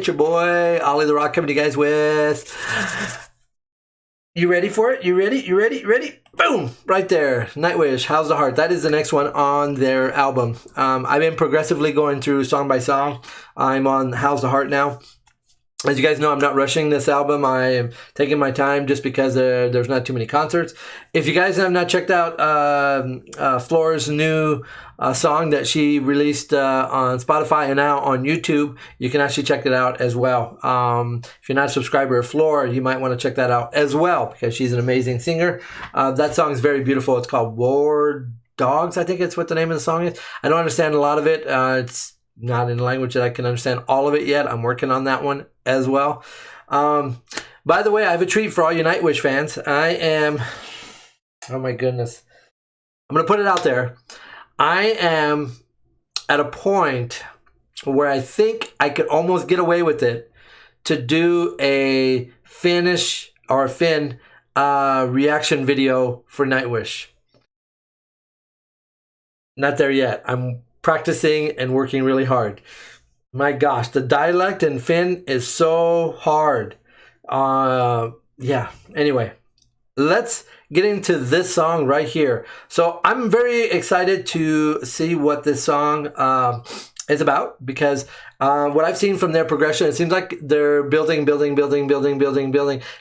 It's your boy, Olly the Rock, coming to you guys with... You ready for it? You ready? You ready? Ready? Boom! Right there. Nightwish, How's the Heart. That is the next one on their album. I've been progressively going through song by song. I'm on How's the Heart now. As you guys know, I'm not rushing this album. I am taking my time just because there's not too many concerts. If you guys have not checked out Flora's new song that she released on Spotify and now on YouTube, you can actually check it out as well. If you're not a subscriber of Flora, you might want to check that out as well because she's an amazing singer. That song is very beautiful. It's called War Dogs, I think it's what the name of the song is. I don't understand a lot of it. It's not in a language that I can understand all of it yet. I'm working on that one as well. By the way, I have a treat for all you Nightwish fans. I am... Oh my goodness. I'm going to put it out there. I am at a point where I think I could almost get away with it to do a Finnish or Finn reaction video for Nightwish. Not there yet. I'm practicing and working really hard. My gosh, the dialect in Finn is so hard. Yeah, anyway, let's get into this song right here. So I'm very excited to see what this song is about because what I've seen from their progression, it seems like they're building.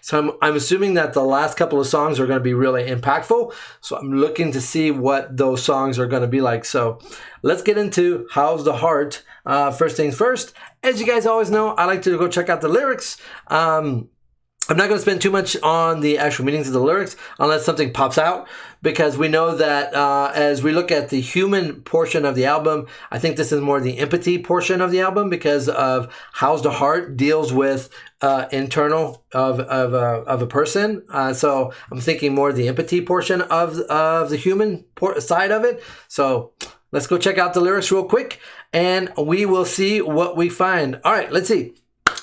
So I'm assuming that the last couple of songs are going to be really impactful. So I'm looking to see what those songs are going to be like. So let's get into How's the Heart. First things first, as you guys always know, I like to go check out the lyrics. I'm not going to spend too much on the actual meanings of the lyrics unless something pops out, because we know that as we look at the human portion of the album, I think this is more the empathy portion of the album because of How's the Heart deals with internal of a person. So I'm thinking more the empathy portion of the human side of it. So let's go check out the lyrics real quick and we will see what we find. All right, let's see.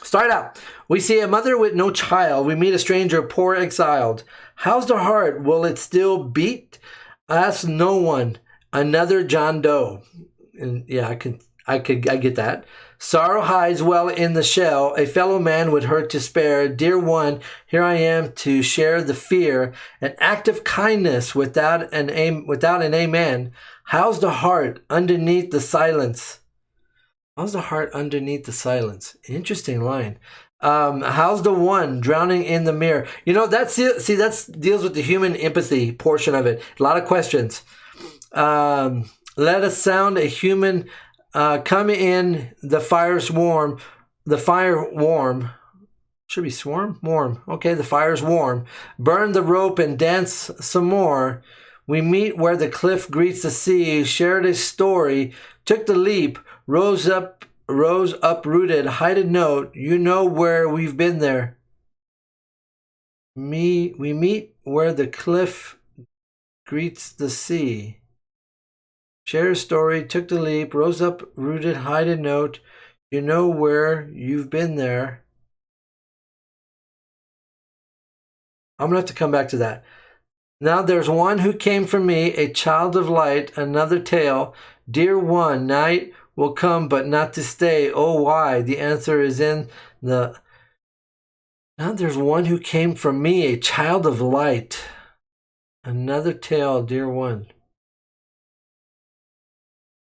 Start out. We see a mother with no child. We meet a stranger, poor exiled. How's the heart? Will it still beat? Ask no one. Another John Doe. And yeah, I get that. Sorrow hides well in the shell. A fellow man with hurt to spare. Dear one, here I am to share the fear. An act of kindness without an amen. How's the heart underneath the silence? How's the heart underneath the silence? Interesting line. How's the one drowning in the mirror? You know, that's deals with the human empathy portion of it. A lot of questions. Let us sound a human come in. The fire's warm. The fire warm. Should be swarm? Warm. Okay, the fire's warm. Burn the rope and dance some more. We meet where the cliff greets the sea. Shared a story. Took the leap. Rose uprooted, hided note. You know where we've been there. We meet where the cliff greets the sea. Share a story, took the leap, rose up, rooted, hided note. You know where you've been there. I'm going to have to come back to that. Now there's one who came from me, a child of light, another tale. Dear one, night will come, but not to stay. Oh, why? The answer is in the... Now there's one who came from me, a child of light. Another tale, dear one.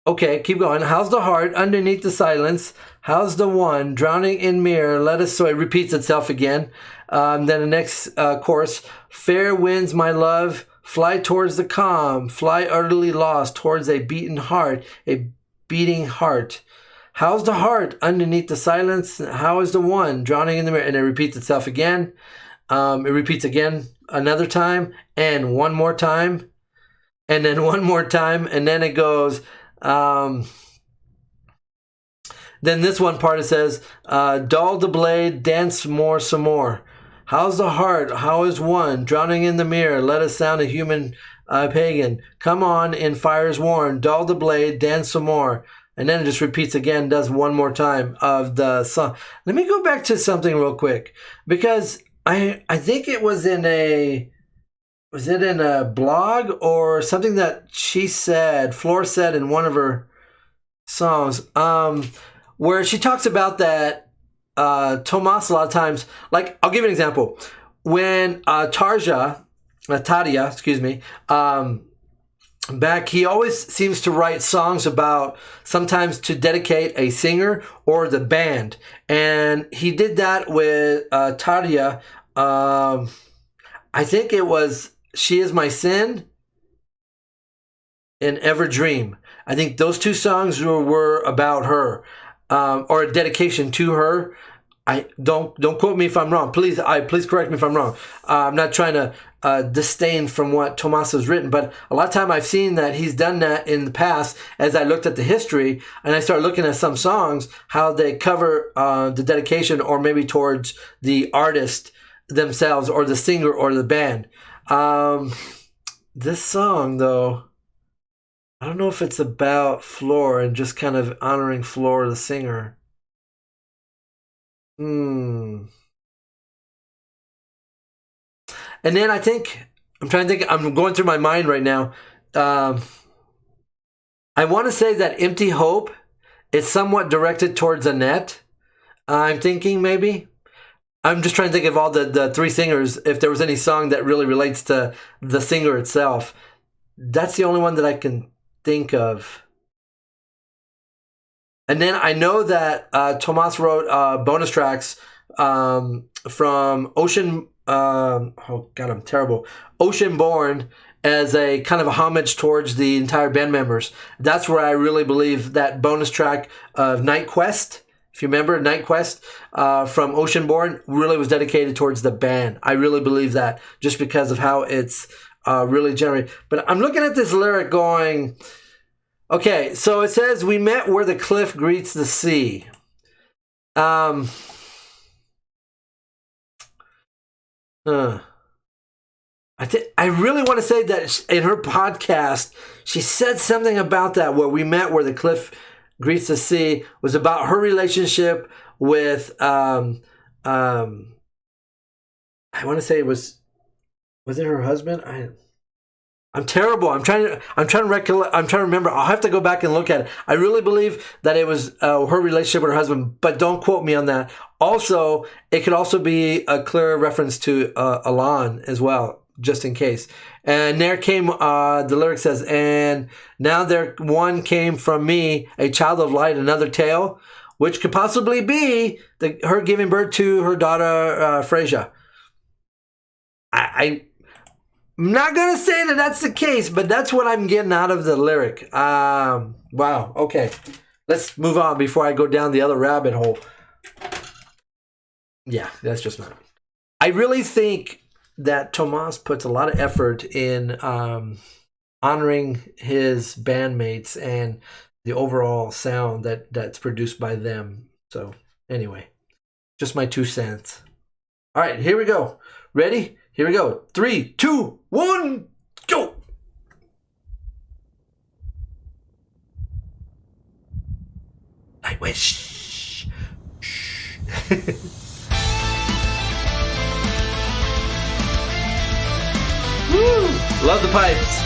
Okay, keep going. How's the heart underneath the silence? How's the one drowning in mirror? Let us... So it repeats itself again. Then the next chorus. Fair winds, my love. Fly towards the calm. Fly utterly lost towards a beaten heart. A beating heart. How's the heart underneath the silence? How is the one drowning in the mirror? And it repeats itself again. It repeats again another time and one more time and then one more time and then it goes. Then this one part it says, dull the blade, dance more some more. How's the heart? How is one drowning in the mirror? Let us sound a human paean. Come on, in fire's warm. Dull the blade, dance some more. And then it just repeats again, does one more time of the song. Let me go back to something real quick. Because I think it was in a... Was it in a blog or something that she said, Flora said in one of her songs, where she talks about that Tomas a lot of times, like, I'll give you an example. When Tadia, excuse me, back, he always seems to write songs about, sometimes to dedicate a singer or the band. And he did that with Tadia. I think it was She Is My Sin and Ever Dream. I think those two songs were about her, or a dedication to her. I don't quote me if I'm wrong. Please correct me if I'm wrong. I'm not trying to disdain from what Tomas has written, but a lot of time I've seen that he's done that in the past. As I looked at the history and I started looking at some songs, how they cover the dedication, or maybe towards the artist themselves, or the singer, or the band. This song, though, I don't know if it's about Flor and just kind of honoring Flor, the singer. And then I think, I'm trying to think, I'm going through my mind right now. I want to say that Empty Hope is somewhat directed towards Annette. I'm thinking maybe. I'm just trying to think of all the three singers, if there was any song that really relates to the singer itself. That's the only one that I can think of. And then I know that Tomas wrote bonus tracks from Ocean. Oh God, I'm terrible. Ocean Born, as a kind of a homage towards the entire band members. That's where I really believe that bonus track of Night Quest, if you remember, Night Quest from Ocean Born, really was dedicated towards the band. I really believe that, just because of how it's really generated. But I'm looking at this lyric going, okay, so it says, we met where the cliff greets the sea. I really want to say that in her podcast, she said something about that, where we met where the cliff greets the sea, was about her relationship with, I want to say it was it her husband? I'm terrible. I'm trying to recollect. I'm trying to remember. I'll have to go back and look at it. I really believe that it was her relationship with her husband, but don't quote me on that. Also, it could also be a clear reference to Alon as well, just in case. And there came, the lyric says, and now there one came from me, a child of light, another tale, which could possibly be her giving birth to her daughter, Freyja. I'm not going to say that that's the case, but that's what I'm getting out of the lyric. Wow. Okay. Let's move on before I go down the other rabbit hole. Yeah, that's just not. I really think that Tomas puts a lot of effort in honoring his bandmates and the overall sound that's produced by them. So anyway, just my 2 cents. All right, here we go. Ready? Here we go. 3, 2, 1, go. Nightwish. Woo! Love the pipes.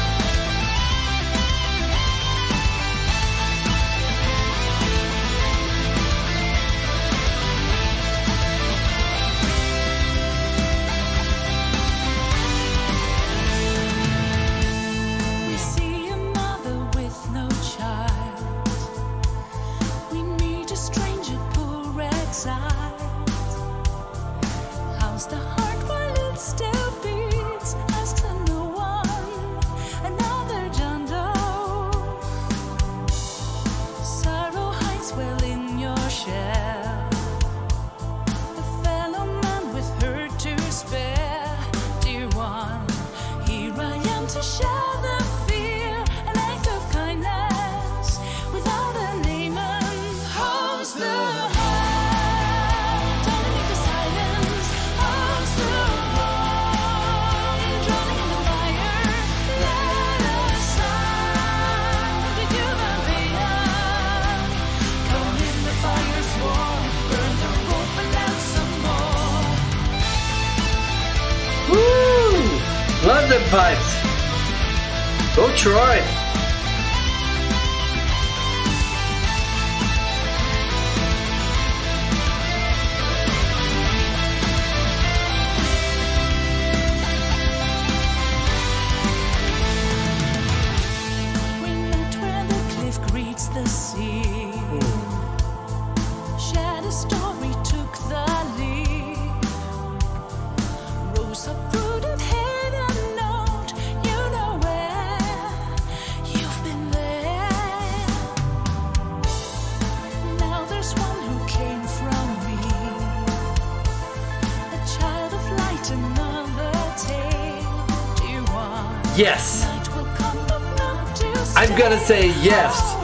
London pipes. Go Troy. yes. I'm gonna say yes.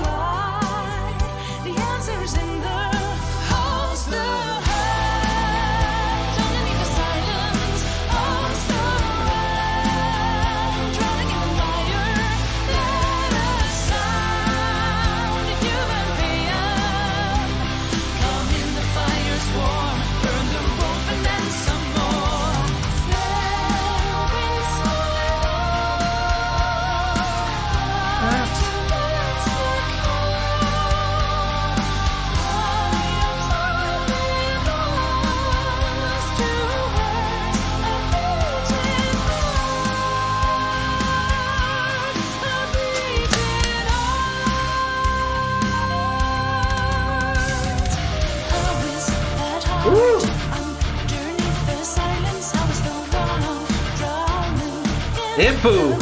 Impu.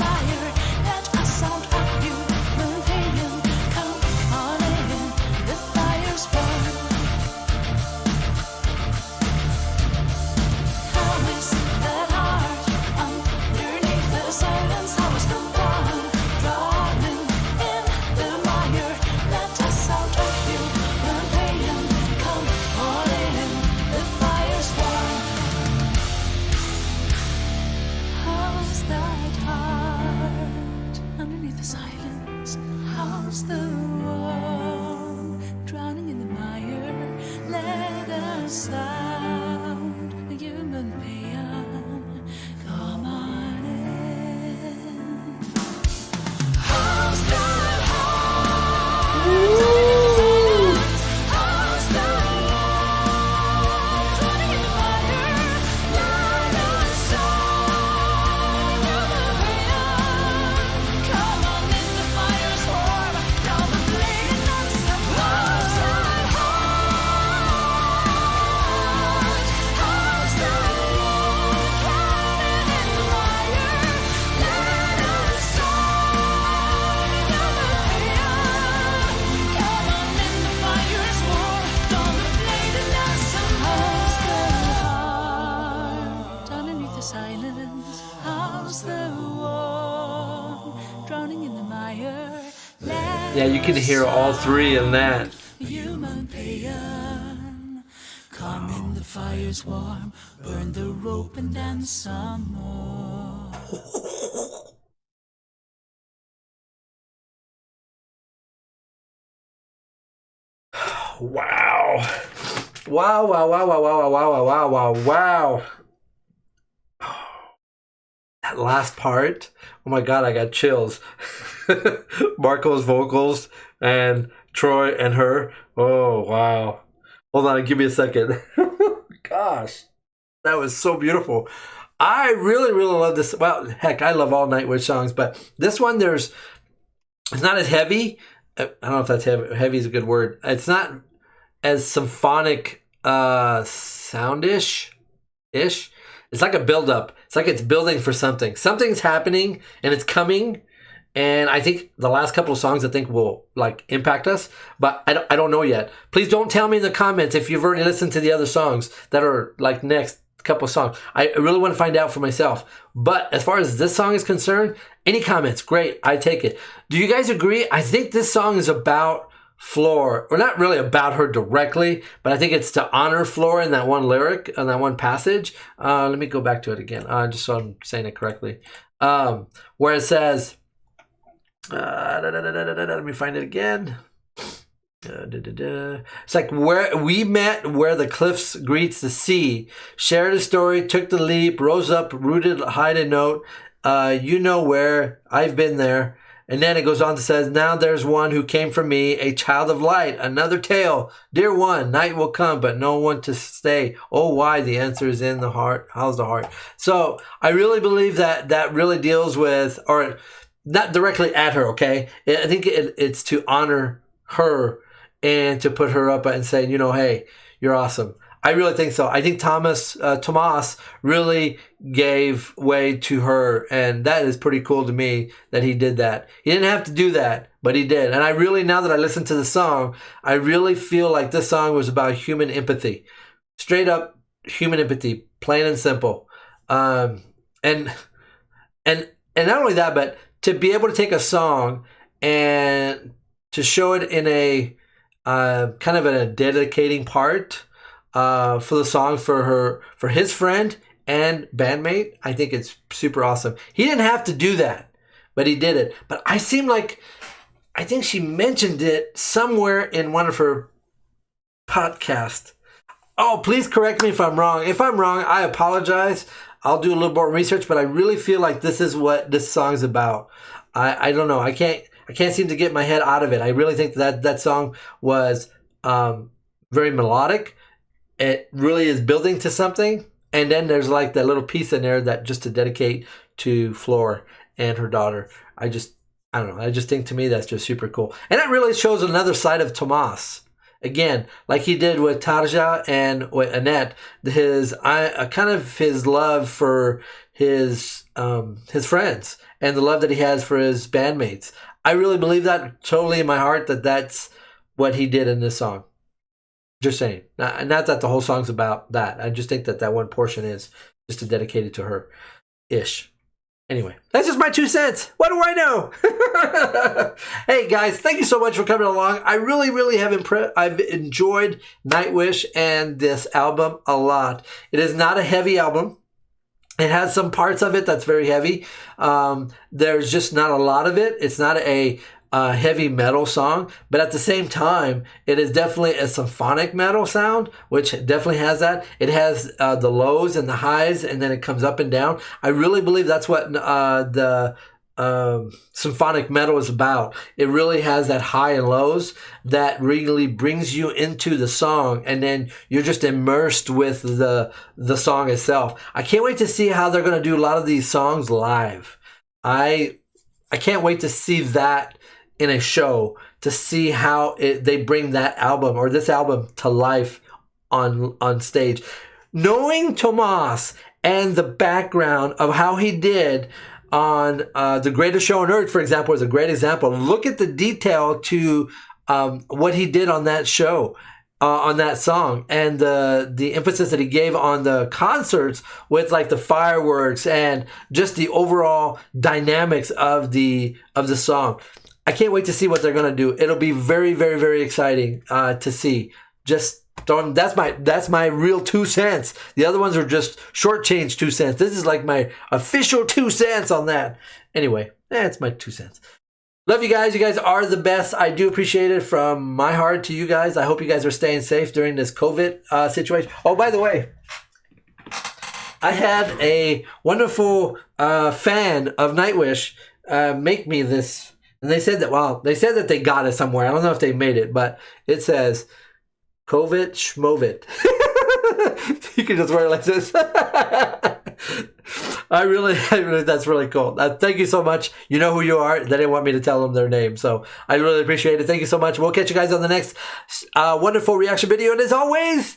Yeah, you can hear all three in that. Human paean, come in the fire's warm, burn the rope and dance some more. Wow. Wow, wow, wow, wow, wow, wow, wow, wow, wow. That last part, oh my God, I got chills. Marco's vocals and Troy and her. Oh, wow. Hold on, give me a second. Gosh, that was so beautiful. I really, really love this. Well, heck, I love all Nightwish songs, but this one, it's not as heavy. I don't know if that's heavy. Heavy is a good word. It's not as symphonic, soundish. It's like a build-up. It's like it's building for something. Something's happening, and it's coming. And I think the last couple of songs I think will like impact us, but I don't know yet. Please don't tell me in the comments if you've already listened to the other songs that are like next couple of songs. I really want to find out for myself. But as far as this song is concerned, any comments, great, I take it. Do you guys agree? I think this song is about Floor, or not really about her directly, but I think it's to honor Floor in that one lyric, in that one passage. Let me go back to it again, just so I'm saying it correctly. Where it says, let me find it again. It's like where we met, where the cliffs greets the sea, shared a story, took the leap, rose up, rooted, hide a note. You know where, I've been there. And then it goes on to says, now there's one who came from me, a child of light, another tale. Dear one, night will come, but no one to stay. Oh, why? The answer is in the heart. How's the heart? So I really believe that really deals with, or not directly at her, okay? I think it's to honor her and to put her up and say, you know, hey, you're awesome. I really think so. I think Tomas really gave way to her, and that is pretty cool to me that he did that. He didn't have to do that, but he did. And I really, now that I listen to the song, I really feel like this song was about human empathy. Straight up human empathy, plain and simple. And and not only that, but to be able to take a song and to show it in a kind of a dedicating part for the song for his friend and bandmate, I think it's super awesome. He didn't have to do that, but he did it. But I think she mentioned it somewhere in one of her podcasts. Oh, please correct me if I'm wrong. If I'm wrong, I apologize. I'll do a little more research, but I really feel like this is what this song's about. I don't know. I can't seem to get my head out of it. I really think that song was very melodic. It really is building to something. And then there's like that little piece in there that just to dedicate to Flor and her daughter. I don't know. I just think to me that's just super cool. And it really shows another side of Tomas. Again, like he did with Tarja and with Annette, his love for his friends and the love that he has for his bandmates. I really believe that totally in my heart that that's what he did in this song. Just saying. Not that the whole song's about that. I just think that one portion is just to dedicate it to her ish. Anyway, that's just my 2 cents. What do I know? Hey guys, thank you so much for coming along. I really have I've enjoyed Nightwish and this album a lot. It is not a heavy album. It has some parts of it that's very heavy. There's just not a lot of it. It's not a heavy metal song, but at the same time, it is definitely a symphonic metal sound, which definitely has that. It has the lows and the highs, and then it comes up and down. I really believe that's what the symphonic metal is about. It really has that high and lows that really brings you into the song, and then you're just immersed with the song itself. I can't wait to see how they're going to do a lot of these songs live. I can't wait to see that in a show, to see how they bring that album or this album to life on stage. Knowing Tomas and the background of how he did on The Greatest Show on Earth, for example, is a great example. Look at the detail to what he did on that show, on that song, and the emphasis that he gave on the concerts with like the fireworks and just the overall dynamics of the song. I can't wait to see what they're gonna do. It'll be very exciting to see. That's my real 2 cents. The other ones are just shortchanged 2 cents. This is like my official 2 cents on that. Anyway, it's my 2 cents. Love you guys. You guys are the best. I do appreciate it from my heart to you guys. I hope you guys are staying safe during this COVID situation. Oh, by the way, I had a wonderful fan of Nightwish make me this. And they said that they got it somewhere. I don't know if they made it, but it says COVID Schmovit. You can just wear it like this. I really, that's really cool. Thank you so much. You know who you are. They didn't want me to tell them their name, so I really appreciate it. Thank you so much. We'll catch you guys on the next wonderful reaction video. And as always,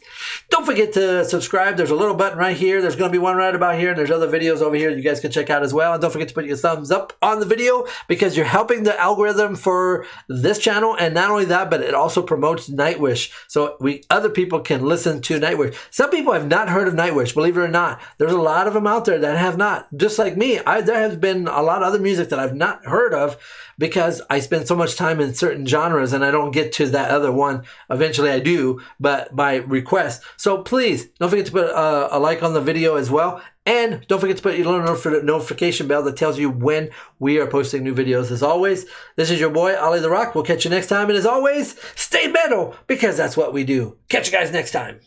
don't forget to subscribe. There's a little button right here. There's going to be one right about here, and there's other videos over here you guys can check out as well. And don't forget to put your thumbs up on the video because you're helping the algorithm for this channel. And not only that, but it also promotes Nightwish, so other people can listen to Nightwish. Some people have not heard of Nightwish, believe it or not. There's a lot of them out there that have not. Just like me, there has been a lot of other music that I've not heard of because I spend so much time in certain genres and I don't get to that other one. Eventually I do, but by request. So please don't forget to put a like on the video as well. And don't forget to put your little notification bell that tells you when we are posting new videos. As always, this is your boy, Olly the Rock. We'll catch you next time. And as always, stay metal because that's what we do. Catch you guys next time.